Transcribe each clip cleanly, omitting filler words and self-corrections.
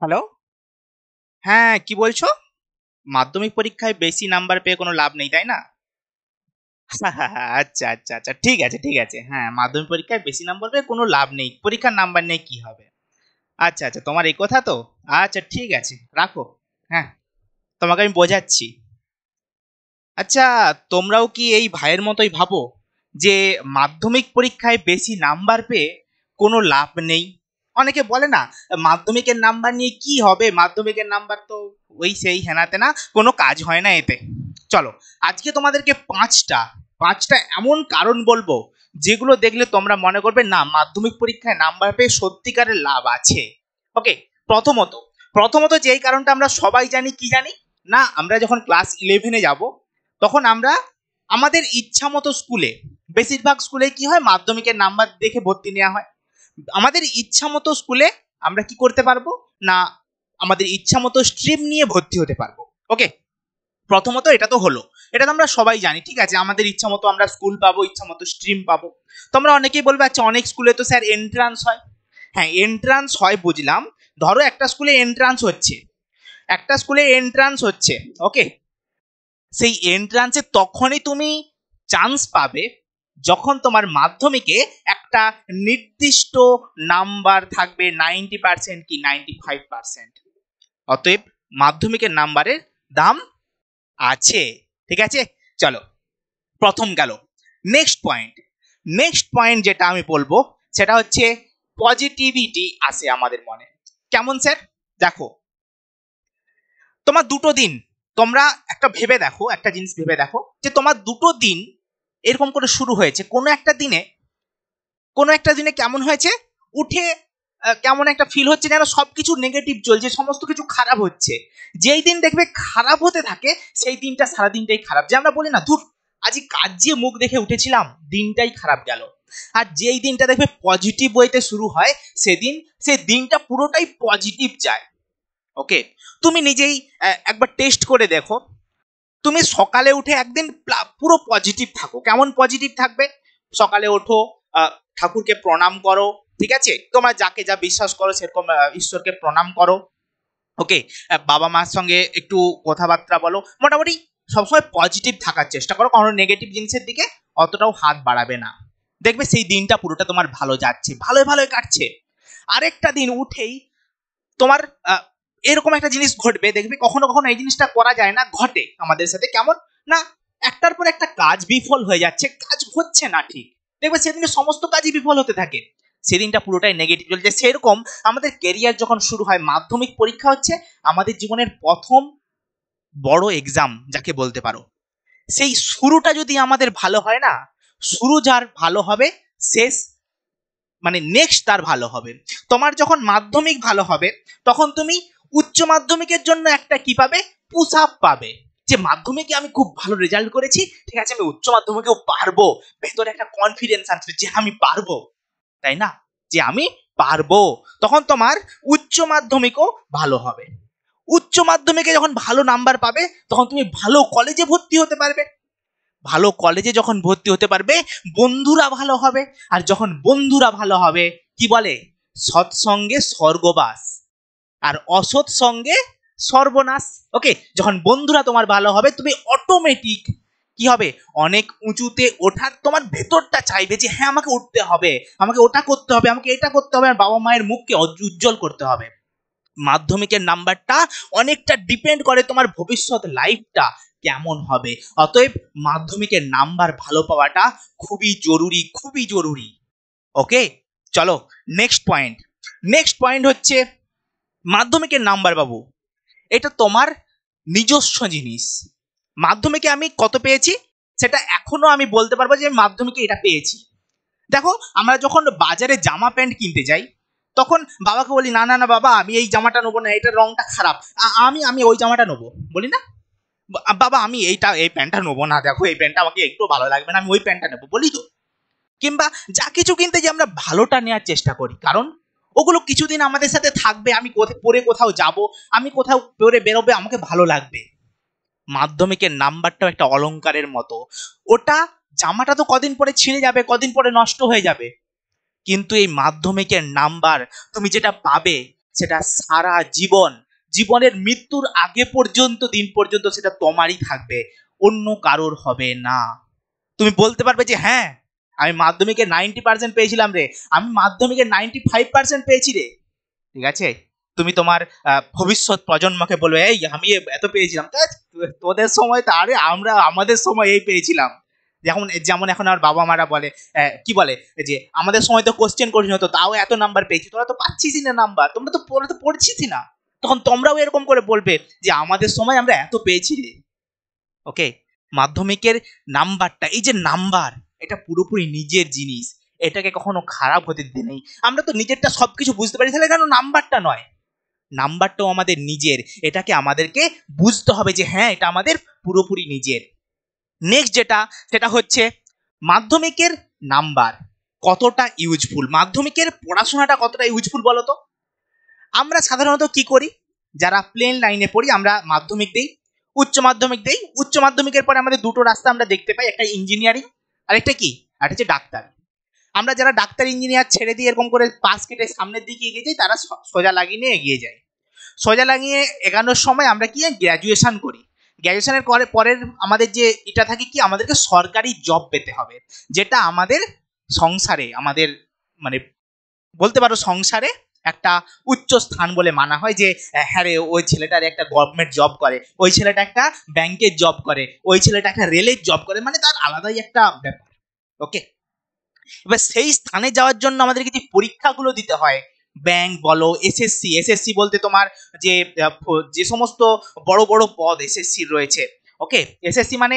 Hello. হ্যাঁ, কি বলছো? মাধ্যমিক পরীক্ষায় বেশি নাম্বার পেয়ে কোনো লাভ নেই, তাই না? আচ্ছা আচ্ছা আচ্ছা, ঠিক আছে ঠিক আছে। হ্যাঁ, মাধ্যমিক পরীক্ষায় বেশি নাম্বার পেয়ে কোনো লাভ নেই, পরীক্ষার নাম্বার নেই কি হবে? আচ্ছা আচ্ছা, তোমার এই কথা তো। আচ্ছা ঠিক আছে, রাখো। হ্যাঁ, তোমাকে আমি বোঝাচ্ছি। আচ্ছা, তোমরাও কি এই ভাইয়ের মতোই ভাবো যে মাধ্যমিক পরীক্ষায় বেশি নাম্বার পেয়ে কোনো লাভ নেই? অনেকে বলে না, মাধ্যমিকের নাম্বার নিয়ে কি হবে, মাধ্যমিকের নাম্বার তো ওই সেই হেনা তেনা, কোনো কাজ হয় না এতে। চলো, আজকে তোমাদেরকে পাঁচটা পাঁচটা এমন কারণ বলবো যেগুলো দেখলে তোমরা মনে করবে না, মাধ্যমিক পরীক্ষায় নাম্বার পেয়ে সত্যিকারের লাভ আছে। ওকে। প্রথমত প্রথমত যেই কারণটা আমরা সবাই জানি, কি জানি? না, আমরা যখন ক্লাস 11-এ যাব, তখন আমরা আমাদের ইচ্ছা মতো স্কুলে, বেশিরভাগ স্কুলে কি হয়, মাধ্যমিকের নাম্বার দেখে ভর্তি নেওয়া হয়। আমাদের ইচ্ছা মতো স্কুলে আমরা কি করতে পারবো না, আমাদের ইচ্ছা মতো স্ট্রিম নিয়ে ভর্তি হতে পারবো। ওকে। প্রথমত এটা তো হলো, এটা তো আমরা সবাই জানি, ঠিক আছে, আমাদের ইচ্ছা মতো আমরা স্কুল পাবো, ইচ্ছা মতো স্ট্রিম পাবো। তোমরা অনেকেই বলবে, আচ্ছা অনেক স্কুলে তো স্যার এন্ট্রান্স হয়। হ্যাঁ, এন্ট্রান্স হয় বুঝলাম। ধরো একটা স্কুলে এন্ট্রান্স হচ্ছে। ওকে। সেই এন্ট্রান্সে তখনই তুমি চান্স পাবে যখন তোমার মাধ্যমিকে একটা নির্দিষ্ট নাম্বার থাকবে, 90% কি 95%। অতএব মাধ্যমিকের নাম্বারের দাম আছে। ঠিক আছে, চলো, প্রথম গেল। নেক্সট পয়েন্ট যেটা আমি বলবো, সেটা হচ্ছে পজিটিভিটি আসে আমাদের মনে। কেমন স্যার? দেখো, তোমার দুটো দিন, তোমরা একটা জিনিস ভেবে দেখো যে তোমার দুটো দিন এরকম করে শুরু হয়েছে। কোনো একটা দিনে কেমন হয়েছে, উঠে কেমন একটা ফিল হচ্ছে যেন সবকিছু নেগেটিভ চলছে, সমস্ত কিছু খারাপ হচ্ছে। যেই দিন দেখবে খারাপ হতে থাকে, সেই দিনটা সারা দিনটাই খারাপ, যে আমরা বলি না, ধুর, আজই কাজ যে মুখ দেখে উঠেছিলাম, দিনটাই খারাপ গেল। আর যেই দিনটা দেখবে পজিটিভ ওয়েতে শুরু হয়, সেই দিনটা পুরোটাই পজিটিভ যায়। ওকে। তুমি নিজেই একবার টেস্ট করে দেখো। তুমি সকালে উঠে একদিন পুরো পজিটিভ থাকো, কেমন পজিটিভ থাকবে? সকালে ওঠো, ঠাকুরকে প্রণাম করো, ঠিক আছে, তোমরা যাকে যা বিশ্বাস করো সেরকম ঈশ্বরকে প্রণাম করো। ওকে। বাবা মার সঙ্গে একটু কথাবার্তা বলো, মোটামুটি সবসময় পজিটিভ থাকার চেষ্টা করো, কারণ নেগেটিভ জিনিসের দিকে অতটাও হাত বাড়াবে না। দেখবে সেই দিনটা পুরোটা তোমার ভালো যাচ্ছে, ভালোই ভালোই কাটছে। আরেকটা দিন উঠেই তোমার এরকম একটা জিনিস ঘটবে, দেখবে কখনো কখনো এই জিনিসটা করা যায় না, ঘটে আমাদের সাথে। কেমন না, একটার পর একটা কাজ বিফল হয়ে যাচ্ছে, কাজ হচ্ছে না ঠিক, দেখবে সেদিনে সমস্ত কাজই বিফল হতে থাকে, সেদিনটা পুরোটাই নেগেটিভ চলছে। সেরকম আমাদের কেরিয়ার যখন শুরু হয়, মাধ্যমিক পরীক্ষা হচ্ছে আমাদের জীবনের প্রথম বড় এক্সাম যাকে বলতে পারো। সেই শুরুটা যদি আমাদের ভালো হয় না, শুরু যার ভালো হবে, শেষ মানে নেক্সট তার ভালো হবে। তোমার যখন মাধ্যমিক ভালো হবে, তখন তুমি উচ্চ মাধ্যমিকের জন্য একটা কি পাবে, পুশ আপ পাবে, যে মাধ্যমিকে আমি খুব ভালো রেজাল্ট করেছি, ঠিক আছে, আমি উচ্চ মাধ্যমিকেও পারবো। ভেতরে একটা কনফিডেন্স আসবে যে আমি পারবো, তাই না, যে আমি পারবো। তখন তোমার উচ্চ মাধ্যমিকও ভালো হবে। উচ্চ মাধ্যমিকে যখন ভালো নাম্বার পাবে, তখন তুমি ভালো কলেজে ভর্তি হতে পারবে। ভালো কলেজে যখন ভর্তি হতে পারবে, বন্ধুরা ভালো হবে। আর যখন বন্ধুরা ভালো হবে, কি বলে, সৎসঙ্গে স্বর্গবাস, আর অসৎ সঙ্গে সর্বনাশ। ওকে। যখন বন্ধুরা তোমার ভালো হবে, তুমি অটোমেটিক কি হবে, অনেক উঁচুতে ওঠার তোমার ভেতরটা চাইবে, যে হ্যাঁ আমাকে উঠতে হবে, আমাকে ওটা করতে হবে, আমাকে এটা করতে হবে, আর বাবা মায়ের মুখকে উজ্জ্বল করতে হবে। মাধ্যমিকের নাম্বারটা অনেকটা ডিপেন্ড করে তোমার ভবিষ্যৎ লাইফটা কেমন হবে। অতএব মাধ্যমিকের নাম্বার ভালো পাওয়াটা খুবই জরুরি, খুবই জরুরি। ওকে। চলো, নেক্সট পয়েন্ট হচ্ছে মাধ্যমিকের নাম্বার বাবু, এটা তোমার নিজস্ব জিনিস। মাধ্যমিকে আমি কত পেয়েছি সেটা এখনো আমি বলতে পারবো, যে আমি মাধ্যমিকে এটা পেয়েছি। দেখো, আমরা যখন বাজারে জামা প্যান্ট কিনতে যাই, তখন বাবাকে বলি, না না না বাবা, আমি এই জামাটা নেবো না, এটার রংটা খারাপ, আমি আমি ওই জামাটা নেবো, বলি না? বাবা আমি এই প্যান্টটা নেবো না, দেখো এই প্যান্টটা আমাকে একটু ভালো লাগবে না, আমি ওই প্যান্টটা নেবো, বলি তো? কিংবা যা কিছু কিনতে যে আমরা ভালোটা নেওয়ার চেষ্টা করি, কারণ ওগুলো কিছুদিন আমাদের সাথে থাকবে, আমি পরে কোথাও যাব, আমি কোথাও পরে বেরোবে, আমাকে ভালো লাগবে। মাধ্যমিকের নাম্বারটাও একটা অলংকারের মতো। ওটা, জামাটা তো কদিন পরে ছিঁড়ে যাবে, কদিন পরে নষ্ট হয়ে যাবে, কিন্তু এই মাধ্যমিকের নাম্বার তুমি যেটা পাবে, সেটা সারা জীবন, জীবনের মৃত্যুর আগে পর্যন্ত, দিন পর্যন্ত সেটা তোমারই থাকবে, অন্য কারোর হবে না। তুমি বলতে পারবে যে হ্যাঁ আমি মাধ্যমিকে 90% পেয়েছিলাম রে, আমি মাধ্যমিকে 95% পেয়েছি রে, ঠিক আছে? তুমি তোমার ভবিষ্যৎ প্রজন্মকে বলবে এই আমি এত পেয়েছিলাম। তোদের সময় তো, আরে আমরা আমাদের সময় এই পেয়েছিলাম। যেমন যেমন এখন আমার বাবা মারা বলে, কি বলে যে আমাদের সময় তো কোশ্চেন কঠিন হতো তাও এত নাম্বার পেয়েছি, তোরা তো পাচ্ছিসই না নাম্বার, তোরা তো পড়ছিসই না। তখন তোমরাও এরকম করে বলবে যে আমাদের সময় আমরা এত পেয়েছি রে। ওকে, মাধ্যমিকের নাম্বারটা, এই যে নাম্বার, এটা পুরোপুরি নিজের জিনিস, এটাকে কখনো খারাপ হতে দিতে নেই। আমরা তো নিজেরটা সবকিছু বুঝতে পারি, তাহলে কেন নাম্বারটা নয়? নাম্বারটাও আমাদের নিজের, এটাকে আমাদেরকে বুঝতে হবে যে হ্যাঁ এটা আমাদের পুরোপুরি নিজের। নেক্সট যেটা, সেটা হচ্ছে মাধ্যমিকের নাম্বার কতটা ইউজফুল, মাধ্যমিকের পড়াশোনাটা কতটা ইউজফুল বলো তো? আমরা সাধারণত কি করি, যারা প্লেন লাইনে পড়ি আমরা মাধ্যমিক দিই, উচ্চ মাধ্যমিক দিই, উচ্চ মাধ্যমিকের পরে আমাদের দুটো রাস্তা আমরা দেখতে পাই, একটা ইঞ্জিনিয়ারিং আর একটা কি, আর হচ্ছে ডাক্তার। আমরা যারা ডাক্তার ইঞ্জিনিয়ার ছেড়ে দিয়ে এরকম করে পাস কেটে সামনের দিকে এগিয়ে যাই, তারা সোজা লাগিয়ে নিয়ে এগিয়ে যায়। সোজা লাগিয়ে এগানোর সময় আমরা কি গ্র্যাজুয়েশন করি। গ্র্যাজুয়েশনের পরের আমাদের যে এটা থাকে কি, আমাদেরকে সরকারি জব পেতে হবে, যেটা আমাদের সংসারে, আমাদের মানে বলতে পারো সংসারে একটা উচ্চ স্থান বলে মানা হয়। যে হ্যাঁ রে ওই ছেলেটার একটা গভর্নমেন্ট জব করে, ওই ছেলেটা একটা ব্যাংকের জব করে, ওই ছেলেটা একটা রেলের জব করে, মানে তার আলাদাই একটা ব্যাপার। ওকে, এবার সেই স্থানে যাওয়ার জন্য আমাদের কিছু পরীক্ষাগুলো দিতে হয়। ব্যাংক বলো, এসএসসি, এসএসসি বলতে তোমার যে যে সমস্ত বড় বড় পদ এসএসসি রয়েছে। ওকে, এসএসসি মানে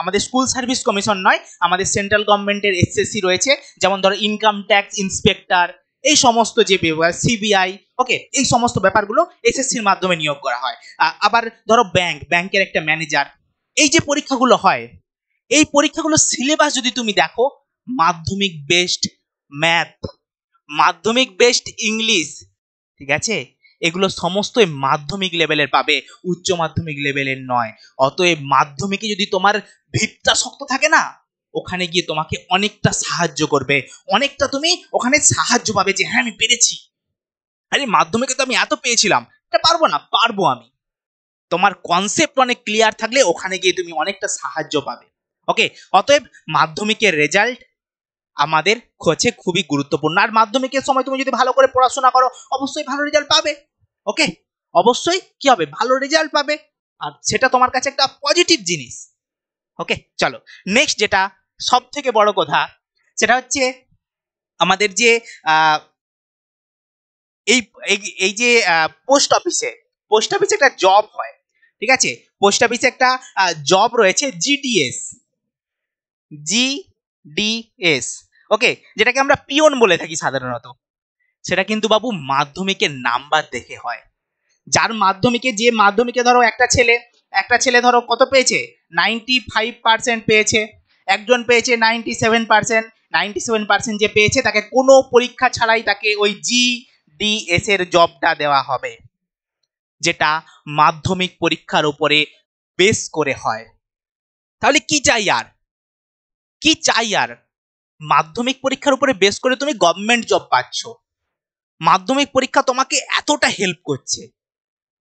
আমাদের স্কুল সার্ভিস কমিশন নয়, আমাদের সেন্ট্রাল গভর্নমেন্টের এসএসসি রয়েছে। যেমন ধরো ইনকাম ট্যাক্স ইন্সপেক্টর, এই সমস্ত যে সিবিআই, ওকে, এই সমস্ত ব্যাপারগুলো এসএসসির মাধ্যমে নিয়োগ করা হয়। আবার ধরো ব্যাংকের একটা ম্যানেজার, এই যে পরীক্ষাগুলো হয়, এই পরীক্ষাগুলো সিলেবাস যদি তুমি দেখো, মাধ্যমিক বেসড ম্যাথ, মাধ্যমিক বেসড ইংলিশ, ঠিক আছে? এগুলো সমস্তই মাধ্যমিক লেভেলের পাবে, উচ্চ মাধ্যমিক লেভেলের নয়। অতএব মাধ্যমিকে যদি তোমার ভিতটা শক্ত থাকে না, ওখানে গিয়ে তোমাকে অনেকটা সাহায্য করবে, অনেকটা তুমি ওখানে সাহায্য পাবে যে হ্যাঁ আমি পেরেছি, আরে মাধ্যমিকে তো আমি এত পেয়েছিলাম, এটা পারবো না, পারবো আমি। তোমার কনসেপ্ট অনেক ক্লিয়ার থাকলে ওখানে গিয়ে তুমি অনেকটা সাহায্য পাবে। ওকে, অতএব মাধ্যমিকের রেজাল্ট আমাদের হচ্ছে খুবই গুরুত্বপূর্ণ। আর মাধ্যমিকের সময় তুমি যদি ভালো করে পড়াশোনা করো, অবশ্যই ভালো রেজাল্ট পাবে। ওকে, অবশ্যই কি হবে, ভালো রেজাল্ট পাবে, আর সেটা তোমার কাছে একটা পজিটিভ জিনিস। ওকে, চলো নেক্সট যেটা সব থেকে বড় কথা, সেটা হচ্ছে আমাদের যে এই এই যে পোস্ট অফিসে একটা জব হয়, ঠিক আছে? পোস্ট অফিসে একটা জব রয়েছে, জিডিএস, জিডিএস, ওকে, যেটাকে আমরা পিয়ন বলে থাকি সাধারণত। সেটা কিন্তু বাবু মাধ্যমিকের নাম্বার দেখে হয়। যার মাধ্যমিকে, যে মাধ্যমিকে ধরো একটা ছেলে ধরো কত পেয়েছে, 95% পেয়েছে, একজন পেয়েছে 97%। 97% যে পেয়েছে তাকে কোনো পরীক্ষা ছাড়াই তাকে ওই জিডিএস এর জবটা দেওয়া হবে, যেটা মাধ্যমিক পরীক্ষার উপরে বেস করে হয়। তাহলে কি চাই আর, কি চাই আর? মাধ্যমিক পরীক্ষার উপরে বেস করে তুমি গভর্নমেন্ট জব পাচ্ছ, মাধ্যমিক পরীক্ষা তোমাকে এতটা হেল্প করছে,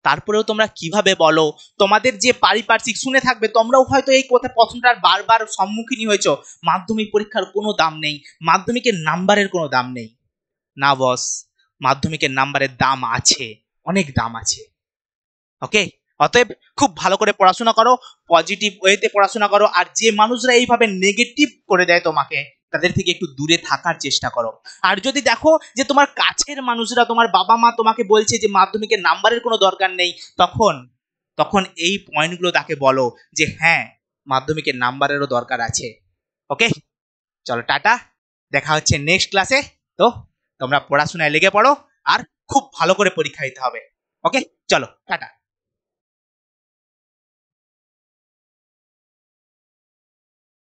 তারপরেও তোমরা কিভাবে বলো, তোমাদের যে পারিপার্শ্বিক শুনে থাকবে, তোমরাও হয়তো এই কথা প্রথমটার বারবার সম্মুখীন হয়েছো, মাধ্যমিক পরীক্ষার কোনো দাম নেই, মাধ্যমিকের নাম্বারের কোনো দাম নেই। না বস, মাধ্যমিকের নাম্বারের দাম আছে, অনেক দাম আছে। ওকে, অতএব খুব ভালো করে পড়াশোনা করো, পজিটিভ ওয়েতে পড়াশোনা করো, আর যে মানুষরা এইভাবে নেগেটিভ করে দেয় তোমাকে, তাদের থেকে একটু দূরে থাকার চেষ্টা করো। আর যদি দেখো যে তোমার কাছের মানুষরা, তোমার বাবা মা তোমাকে বলছে যে মাধ্যমিকের নাম্বারের কোনো দরকার নেই, তখন তখন এই পয়েন্টগুলো তাকে বলো যে হ্যাঁ মাধ্যমিকের নাম্বারেরও দরকার আছে। ওকে, চলো টাটা, দেখা হচ্ছে নেক্সট ক্লাসে। তো তোমরা পড়াশোনায় লেগে পড়ো, আর খুব ভালো করে পরীক্ষা দিতে হবে। ওকে, চলো টাটা।